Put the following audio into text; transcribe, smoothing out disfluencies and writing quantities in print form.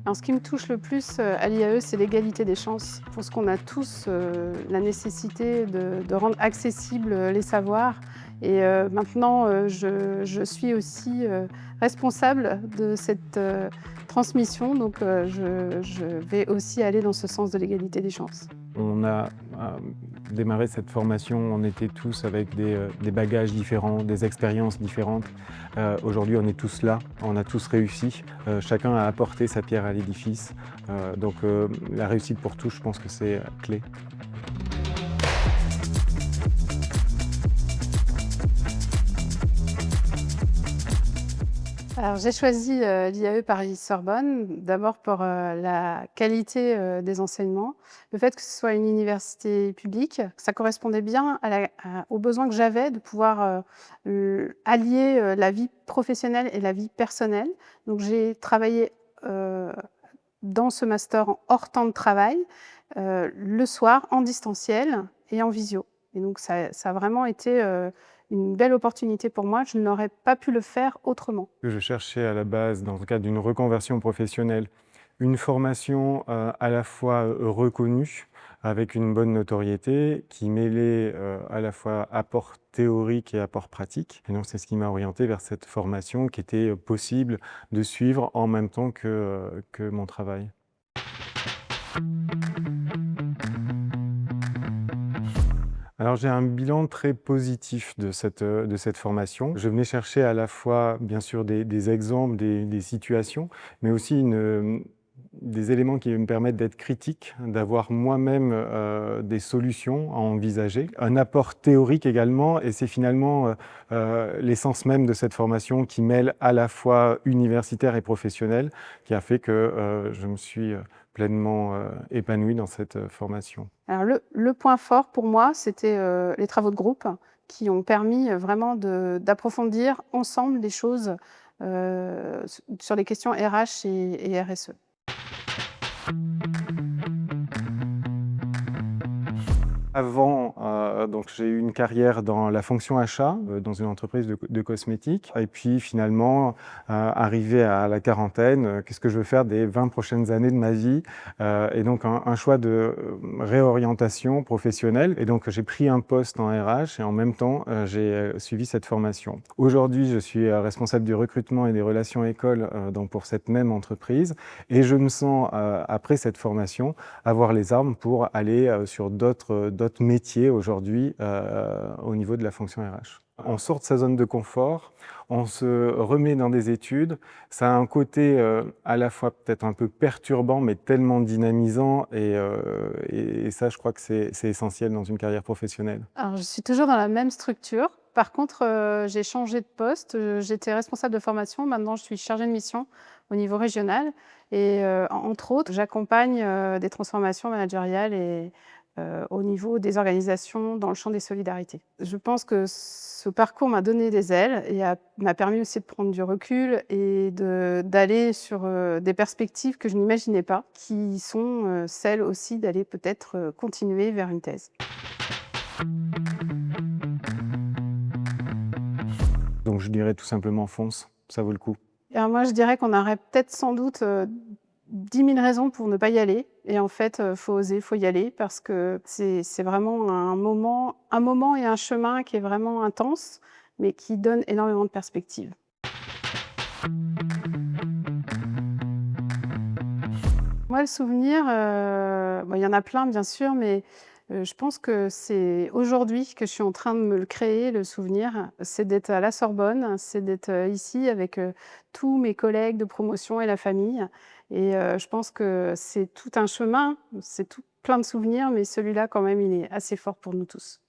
Alors, ce qui me touche le plus, à l'IAE, c'est l'égalité des chances. Je pense qu'on a tous, la nécessité de rendre accessibles, les savoirs et maintenant, je suis aussi, responsable de cette, transmission donc je vais aussi aller dans ce sens de l'égalité des chances. On a démarré cette formation, on était tous avec des bagages différents, des expériences différentes. Aujourd'hui, on est tous là, on a tous réussi. Chacun a apporté sa pierre à l'édifice. La réussite pour tous, je pense que c'est clé. Alors j'ai choisi, l'IAE Paris-Sorbonne, d'abord pour, la qualité, des enseignements, le fait que ce soit une université publique, ça correspondait bien aux besoins que j'avais de pouvoir, allier, la vie professionnelle et la vie personnelle. Donc j'ai travaillé, heu, dans ce master en hors temps de travail, le soir, en distanciel et en visio et donc ça a vraiment été, une belle opportunité pour moi. Je n'aurais pas pu le faire autrement. Que je cherchais à la base, dans le cadre d'une reconversion professionnelle, une formation à la fois reconnue, avec une bonne notoriété, qui mêlait à la fois apport théorique et apport pratique. Et donc c'est ce qui m'a orienté vers cette formation qui était possible de suivre en même temps que mon travail. Alors j'ai un bilan très positif de cette formation. Je venais chercher à la fois, bien sûr, des exemples, des situations, mais aussi des éléments qui me permettent d'être critique, d'avoir moi-même des solutions à envisager. Un apport théorique également, et c'est finalement l'essence même de cette formation qui mêle à la fois universitaire et professionnel, qui a fait que je me suis pleinement épanoui dans cette formation. Alors le point fort pour moi, c'était, les travaux de groupe qui ont permis, vraiment d'approfondir ensemble les choses, sur les questions RH et RSE. Avant, donc j'ai eu une carrière dans la fonction achat, dans une entreprise de cosmétiques et puis finalement, arrivé à la quarantaine, qu'est-ce que je veux faire des 20 prochaines années de ma vie? Et donc un choix de réorientation professionnelle et donc j'ai pris un poste en RH et en même temps, j'ai suivi cette formation. Aujourd'hui, je suis responsable du recrutement et des relations écoles, donc pour cette même entreprise et je me sens, après cette formation, avoir les armes pour aller sur d'autres métiers aujourd'hui au niveau de la fonction RH. On sort de sa zone de confort, on se remet dans des études. Ça a un côté à la fois peut-être un peu perturbant, mais tellement dynamisant et ça, je crois que c'est essentiel dans une carrière professionnelle. Alors je suis toujours dans la même structure. Par contre, j'ai changé de poste, j'étais responsable de formation, maintenant je suis chargée de mission au niveau régional et entre autres, j'accompagne, des transformations managériales et au niveau des organisations dans le champ des solidarités. Je pense que ce parcours m'a donné des ailes et m'a permis aussi de prendre du recul et d'aller sur, des perspectives que je n'imaginais pas, qui sont, celles aussi d'aller peut-être, continuer vers une thèse. Donc je dirais tout simplement fonce, ça vaut le coup. Et alors moi, je dirais qu'on aurait peut-être sans doute, 10 000 raisons pour ne pas y aller et en fait, faut oser, faut y aller parce que c'est vraiment un moment et un chemin qui est vraiment intense, mais qui donne énormément de perspectives. Moi, le souvenir, bah, il y en a plein bien sûr, mais je pense que c'est aujourd'hui que je suis en train de me le créer, le souvenir. C'est d'être à la Sorbonne, c'est d'être, ici avec, tous mes collègues de promotion et la famille et je pense que c'est tout un chemin, c'est tout plein de souvenirs, mais celui-là quand même, il est assez fort pour nous tous.